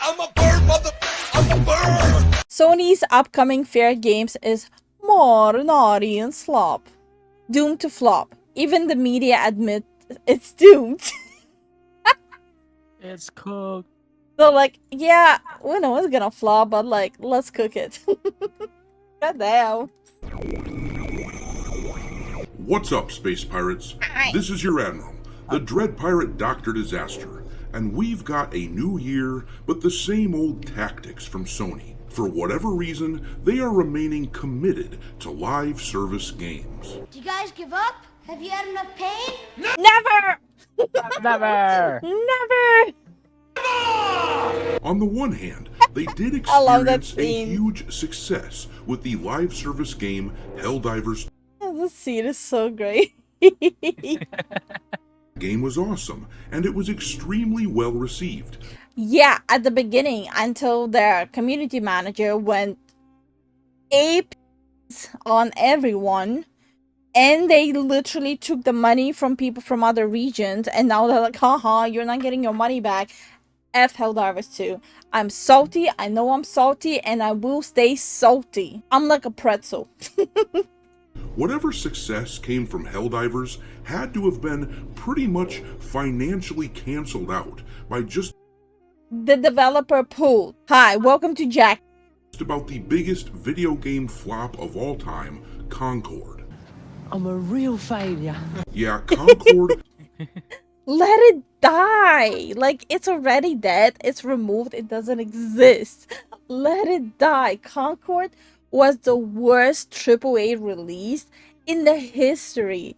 I'm a bird, mother. I'm a bird. Sony's upcoming Fairgames is more an audience flop. Doomed to flop. Even the media admit it's doomed. It's cooked. So like, yeah, we know it's gonna flop, but like, let's cook it. Goddamn. What's up, Space Pirates? This is your Admiral, the Dread Pirate Dr. Disaster, and we've got a new year, but the same old tactics from Sony. For whatever reason, they are remaining committed to live service games. Do you guys give up? Have you had enough pain? Never! Never! Never! On the one hand, they did I love that experience a scene. huge success with the live service game Helldivers. This scene is so great. The game was awesome, and it was extremely well received. Yeah, at the beginning, until their community manager went ape on everyone, and they literally took the money from people from other regions, and now they're like, haha, you're not getting your money back. F Helldivers 2. I'm salty, I know I'm salty, and I will stay salty. I'm like a pretzel. Whatever success came from Helldivers had to have been pretty much financially canceled out by just The developer pulled. Hi, welcome to Jack. about the biggest video game flop of all time, Concord. I'm a real failure. Yeah, Concord Let it die. Like, it's already dead. It's removed. It doesn't exist. Let it die. Concord was the worst AAA release in the history.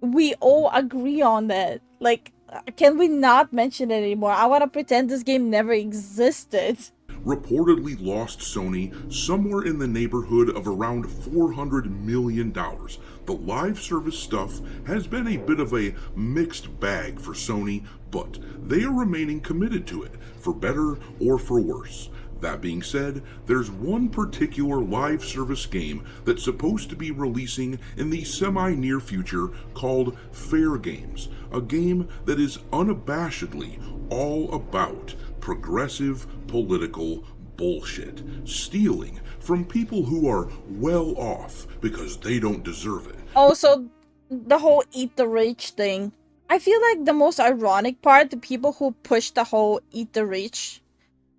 We all agree on that. Like, can we not mention it anymore? I want to pretend this game never existed. reportedly lost Sony somewhere in the neighborhood of around $400 million. The live service stuff has been a bit of a mixed bag for Sony, but they are remaining committed to it, for better or for worse. That being said, there's one particular live service game that's supposed to be releasing in the semi-near future called Fairgame, a game that is unabashedly all about progressive political bullshit, stealing from people who are well off because they don't deserve it. Also, the whole eat the rich thing. I feel like the most ironic part, the people who push the whole eat the rich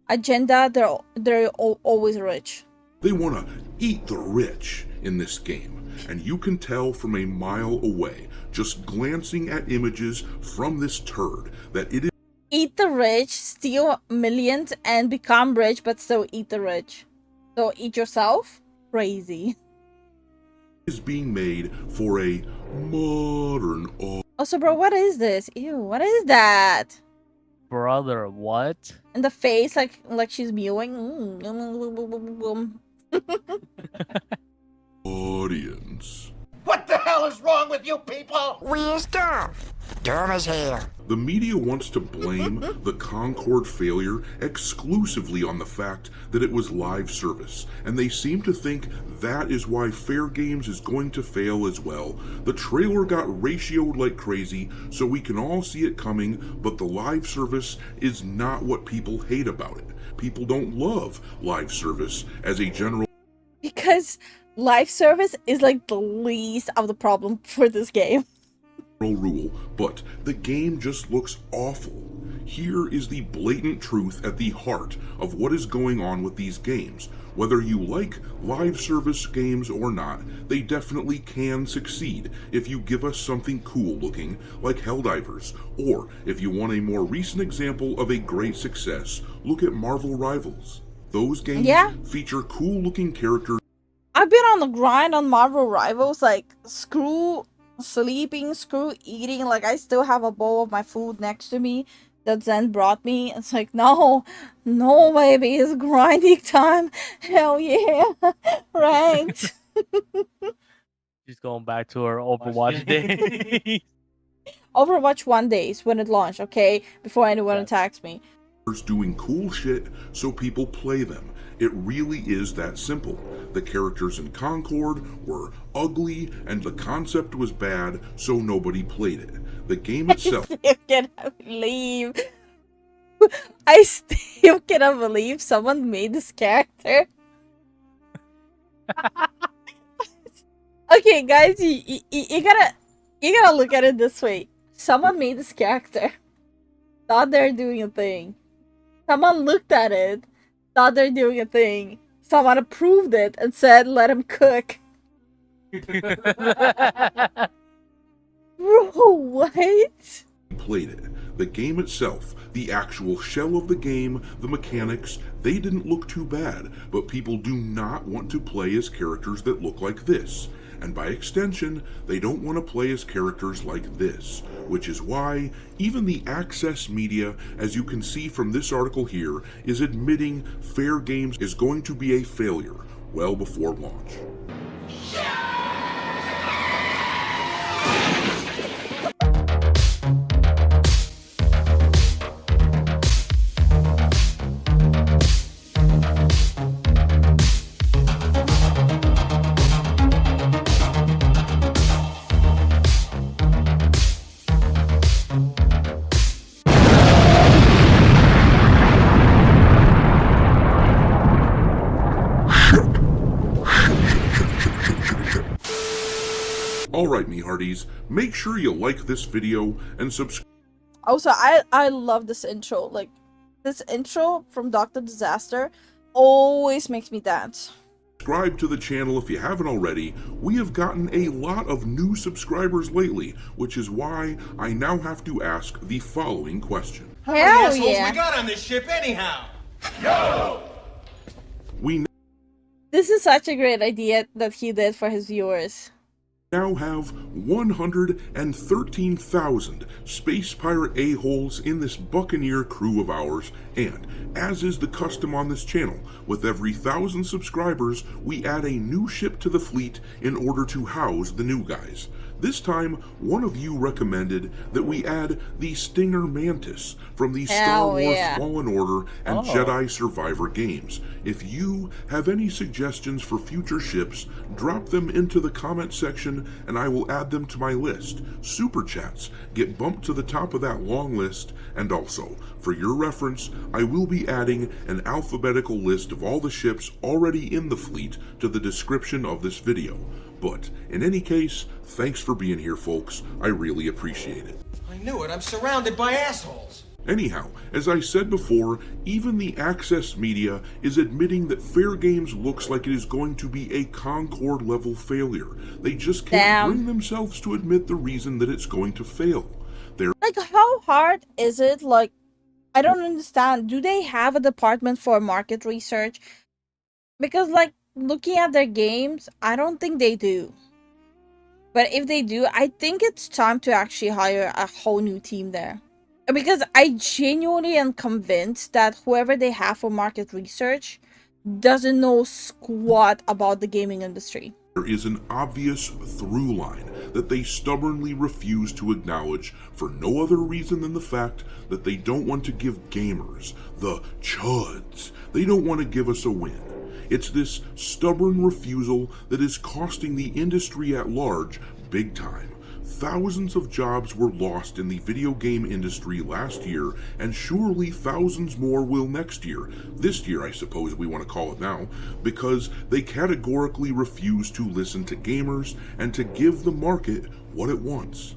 agenda, they're always rich. They want to eat the rich in this game, and you can tell from a mile away, just glancing at images from this turd, that it Eat the rich, steal millions, and become rich, but still eat the rich. So eat yourself? Crazy. is being made for a modern Also, bro, what is this? Ew, what is that? Brother, what? And the face, like she's mewing. audience. What the hell is wrong with you people? Where's Durham? Durham is here. The media wants to blame the Concord failure exclusively on the fact that it was live service, and they seem to think that is why Fairgame is going to fail as well. The trailer got ratioed like crazy, so we can all see it coming, but the live service is not what people hate about it. People don't love live service as a general Because live service is like the least of the problem for this game. rule, but the game just looks awful. Here is the blatant truth at the heart of what is going on with these games. Whether you like live service games or not, they definitely can succeed if you give us something cool looking like Helldivers, or if you want a more recent example of a great success, look at Marvel Rivals. Those games feature cool looking characters. I've been on the grind on Marvel Rivals, like, screw sleeping, screw eating. Like, I still have a bowl of my food next to me that Zen brought me. It's like, no, baby, it's grinding time. Hell yeah. Ranked. She's going back to her Overwatch days. Overwatch 1 days when it launched, okay? Before anyone attacks me. Doing cool shit so people play them. It really is that simple. The characters in Concord were ugly and the concept was bad, so nobody played it. The game itself You can leave. I still cannot believe someone made this character. Okay, guys, you gotta look at it this way. Someone made this character, thought they're doing a thing. Someone looked at it, thought they're doing a thing. Someone approved it and said, "Let him cook." Bro, what? Played it. The game itself, the actual shell of the game, the mechanics, they didn't look too bad, but people do not want to play as characters that look like this. And by extension, they don't want to play as characters like this, which is why even the Access media, as you can see from this article here, is admitting Fairgame is going to be a failure well before launch. Alright, me hearties, make sure you like this video and subscribe. Also, I love this intro. Like, this intro from Dr. Disaster always makes me dance. Subscribe to the channel if you haven't already. We have gotten a lot of new subscribers lately, which is why I now have to ask the following question. How many Hell assholes yeah. we got on this ship anyhow? We This is such a great idea that he did for his viewers. now have 113,000 space pirate a-holes in this buccaneer crew of ours, and as is the custom on this channel, with every 1,000 subscribers we add a new ship to the fleet in order to house the new guys. This time, one of you recommended that we add the Stinger Mantis from the Star Hell Wars yeah. Fallen Order and Jedi Survivor games. If you have any suggestions for future ships, drop them into the comment section and I will add them to my list. Super chats get bumped to the top of that long list, and also, for your reference, I will be adding an alphabetical list of all the ships already in the fleet to the description of this video. But, in any case, thanks for being here, folks. I really appreciate it. I knew it. I'm surrounded by assholes. Anyhow, as I said before, even the Access media is admitting that Fairgame looks like it is going to be a Concord level failure. They just can't Damn. bring themselves to admit the reason that it's going to fail. They're Like, how hard is it? Like, I don't understand. Do they have a department for market research? Because, like, looking at their games, I don't think they do. But if they do, I think it's time to actually hire a whole new team there. Because I genuinely am convinced that whoever they have for market research doesn't know squat about the gaming industry. There is an obvious through line that they stubbornly refuse to acknowledge for no other reason than the fact that they don't want to give gamers, the chuds, they don't want to give us a win. It's this stubborn refusal that is costing the industry at large big time. Thousands of jobs were lost in the video game industry last year, and surely thousands more will next year. This year, I suppose we want to call it now, because they categorically refuse to listen to gamers and to give the market what it wants.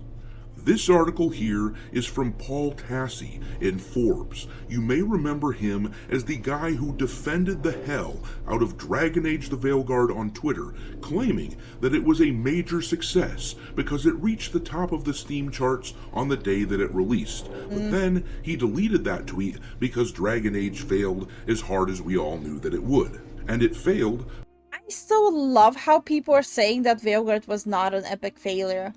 This article here is from Paul Tassi in Forbes. You may remember him as the guy who defended the hell out of Dragon Age the Veilguard on Twitter, claiming that it was a major success because it reached the top of the Steam charts on the day that it released. But then he deleted that tweet because Dragon Age failed as hard as we all knew that it would. And it failed. I still love how people are saying that Veilguard was not an epic failure.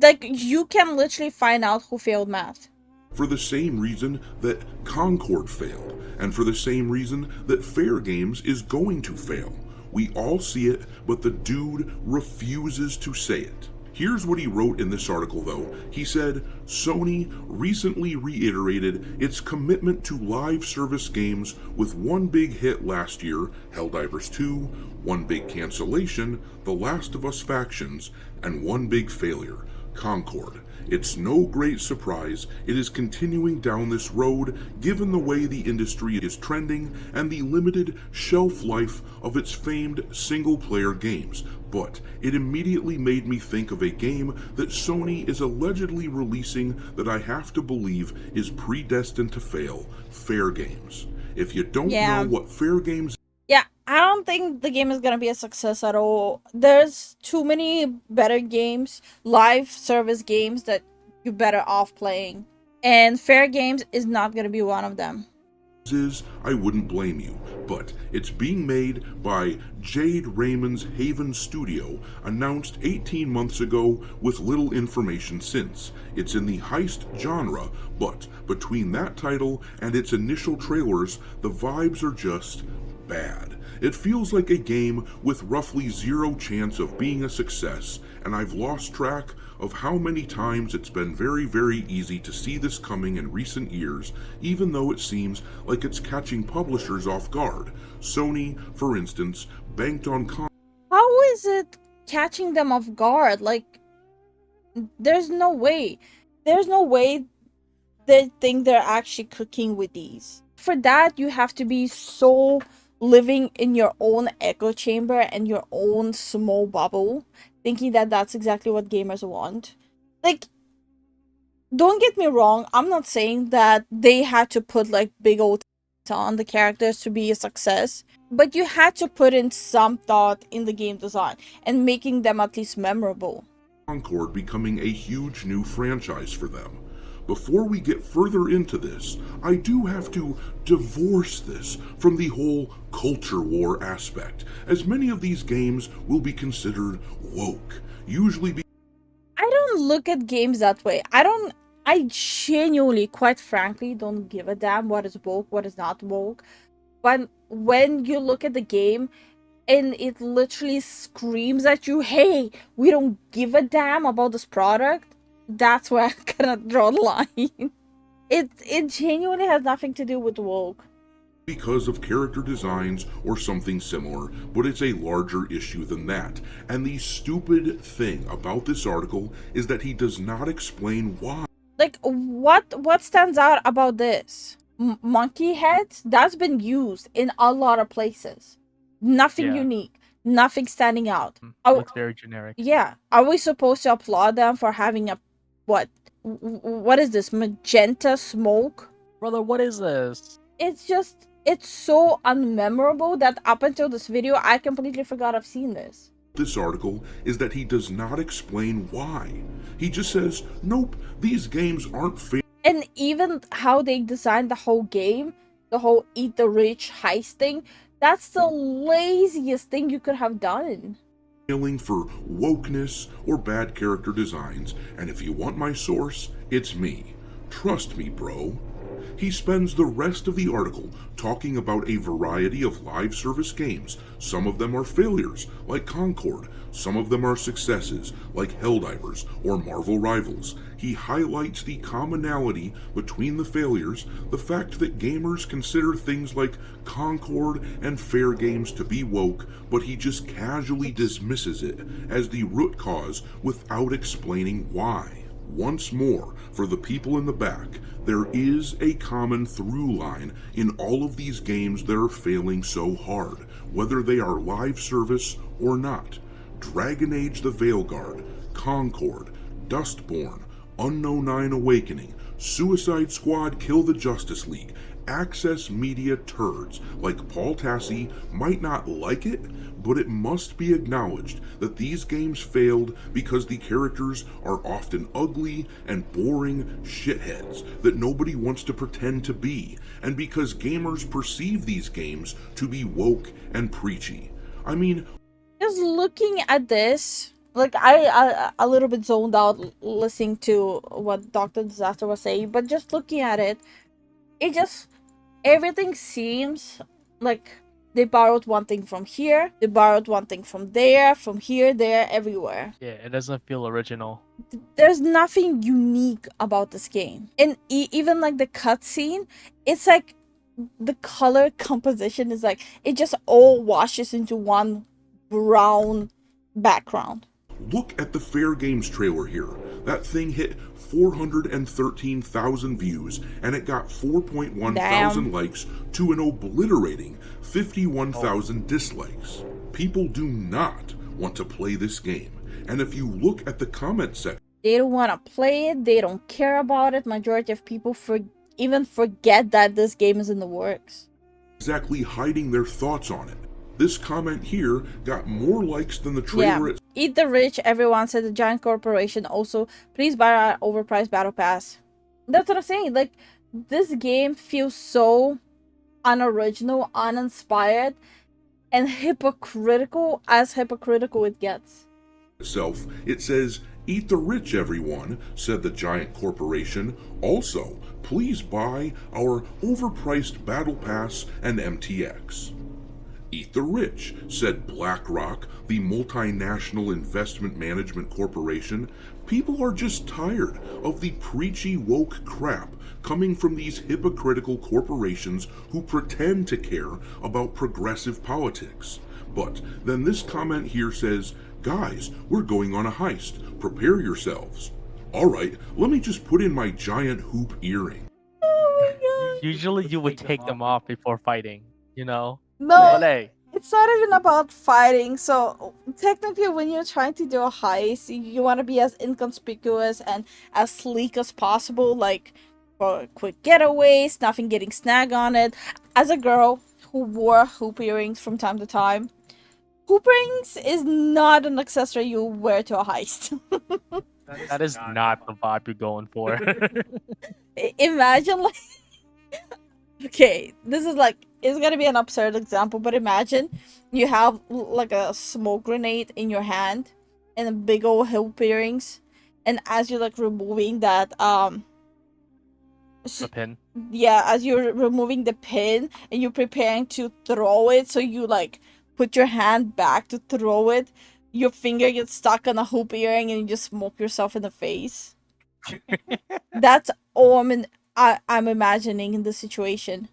Like, you can literally find out who failed math. For the same reason that Concord failed, and for the same reason that Fairgame is going to fail. We all see it, but the dude refuses to say it. Here's what he wrote in this article though. He said, Sony recently reiterated its commitment to live service games with one big hit last year, Helldivers 2, one big cancellation, The Last of Us Factions, and one big failure, Concord. It's no great surprise it is continuing down this road given the way the industry is trending and the limited shelf life of its famed single-player games, but it immediately made me think of a game that Sony is allegedly releasing that I have to believe is predestined to fail, Fairgames. If you don't know what Fairgames Yeah, I don't think the game is gonna be a success at all. There's too many better games, live service games that you're better off playing. And Fairgames is not gonna be one of them. is, I wouldn't blame you, but it's being made by Jade Raymond's Haven Studio, announced 18 months ago with little information since. It's in the heist genre, but between that title and its initial trailers, the vibes are just bad. It feels like a game with roughly zero chance of being a success, and I've lost track of how many times it's been very easy to see this coming in recent years, even though it seems like it's catching publishers off guard. Sony, for instance, banked on How is it catching them off guard? Like, there's no way. There's no way they think they're actually cooking with these. For that, you have to be so living in your own echo chamber and your own small bubble, thinking that that's exactly what gamers want. Like, don't get me wrong, I'm not saying that they had to put like big old on the characters to be a success, but you had to put in some thought in the game design and making them at least memorable. Concord becoming a huge new franchise for them. Before we get further into this, I do have to divorce this from the whole culture war aspect, as many of these games will be considered woke, usually I don't look at games that way. I genuinely, quite frankly, don't give a damn what is woke, what is not woke. But when you look at the game and it literally screams at you, hey, we don't give a damn about this product, that's where I'm gonna draw the line. It genuinely has nothing to do with woke. because of character designs or something similar, but it's a larger issue than that. And the stupid thing about this article is that he does not explain why. Like, what stands out about this? Monkey heads? That's been used in a lot of places. Nothing unique. Nothing standing out. Looks very generic. Yeah. Are we supposed to applaud them for having a... What is this? Magenta smoke? Brother, what is this? It's just... It's so unmemorable that up until this video, I completely forgot I've seen this. This article is that he does not explain why. He just says, nope, these games aren't fair. And even how they designed the whole game, the whole eat the rich heist thing, that's the laziest thing you could have done. Failing for wokeness or bad character designs, and if you want my source, it's me. Trust me, bro. He spends the rest of the article talking about a variety of live service games. Some of them are failures, like Concord. Some of them are successes, like Helldivers or Marvel Rivals. He highlights the commonality between the failures, the fact that gamers consider things like Concord and Fairgames to be woke, but he just casually dismisses it as the root cause without explaining why. Once more, for the people in the back, there is a common through line in all of these games that are failing so hard, whether they are live service or not. Dragon Age the Veilguard, Concord, Dustborn, Unknown 9 Awakening, Suicide Squad Kill the Justice League, Access Media turds like Paul Tassi might not like it, but it must be acknowledged that these games failed because the characters are often ugly and boring shitheads that nobody wants to pretend to be, and because gamers perceive these games to be woke and preachy. I mean, just looking at this, like I a little bit zoned out listening to what Dr. Disaster was saying, but just looking at it, everything seems like they borrowed one thing from here, they borrowed one thing from there, from here, there, everywhere. Yeah, it doesn't feel original. There's nothing unique about this game. And even like the cutscene, it's like the color composition is like, it just all washes into one brown background. look at the Fairgames trailer here. That thing hit 413,000 views, and it got 4.1 thousand likes to an obliterating 51,000 dislikes. People do not want to play this game, and if you look at the comment section, they don't want to play it, they don't care about it. Majority of people even forget that this game is in the works. Exactly hiding their thoughts on it. This comment here got more likes than the trailer itself. Eat the rich, everyone said. The giant corporation also, please buy our overpriced battle pass. That's what I'm saying. Like, this game feels so unoriginal, uninspired, and hypocritical, as hypocritical it gets. It says, "Eat the rich, everyone," said the giant corporation. Also, please buy our overpriced battle pass and MTX. "Eat the rich," said BlackRock, the multinational investment management corporation. People are just tired of the preachy woke crap coming from these hypocritical corporations who pretend to care about progressive politics. But then this comment here says, "Guys, we're going on a heist. Prepare yourselves." Alright, let me just put in my giant hoop earring. Usually you would take them off before fighting, you know? No, But hey, it's not even about fighting. So technically, when you're trying to do a heist, you want to be as inconspicuous and as sleek as possible, like for quick getaways, nothing getting snagged on it. As a girl who wore hoop earrings from time to time, hoop earrings is not an accessory you wear to a heist. that is not the vibe you're going for. Imagine, like, okay, this is like, it's gonna be an absurd example, but imagine you have like a smoke grenade in your hand and a big old hoop earrings, and as you're like removing that The pin. yeah, as you're removing the pin and you're preparing to throw it, so you like put your hand back to throw it, your finger gets stuck on a hoop earring and you just smoke yourself in the face. That's all I'm imagining in this situation.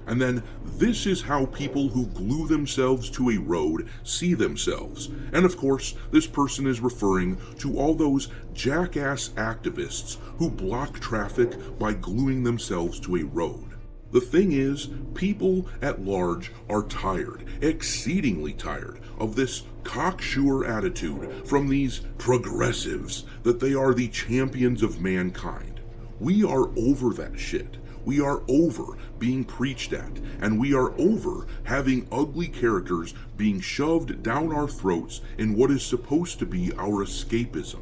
And then this is how people who glue themselves to a road see themselves. And of course, this person is referring to all those jackass activists who block traffic by gluing themselves to a road. The thing is, people at large are tired, exceedingly tired, of this cocksure attitude from these progressives that they are the champions of mankind. We are over that shit. We are over being preached at, and we are over having ugly characters being shoved down our throats in what is supposed to be our escapism.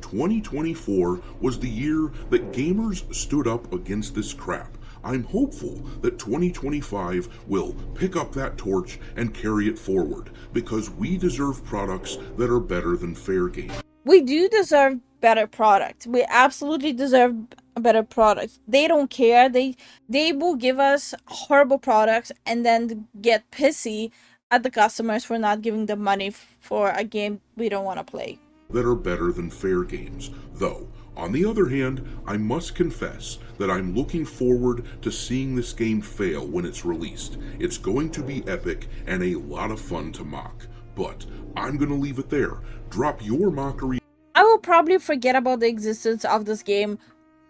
2024 was the year that gamers stood up against this crap. I'm hopeful that 2025 will pick up that torch and carry it forward, because we deserve products that are better than Fairgame. We do deserve better products. We absolutely deserve better products. They don't care. They will give us horrible products and then get pissy at the customers for not giving them money for a game we don't want to play. That are better than Fairgames, though. On the other hand, I must confess that I'm looking forward to seeing this game fail when it's released. It's going to be epic and a lot of fun to mock. But I'm gonna leave it there. Drop your mockery. I will probably forget about the existence of this game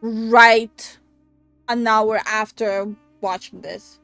right an hour after watching this.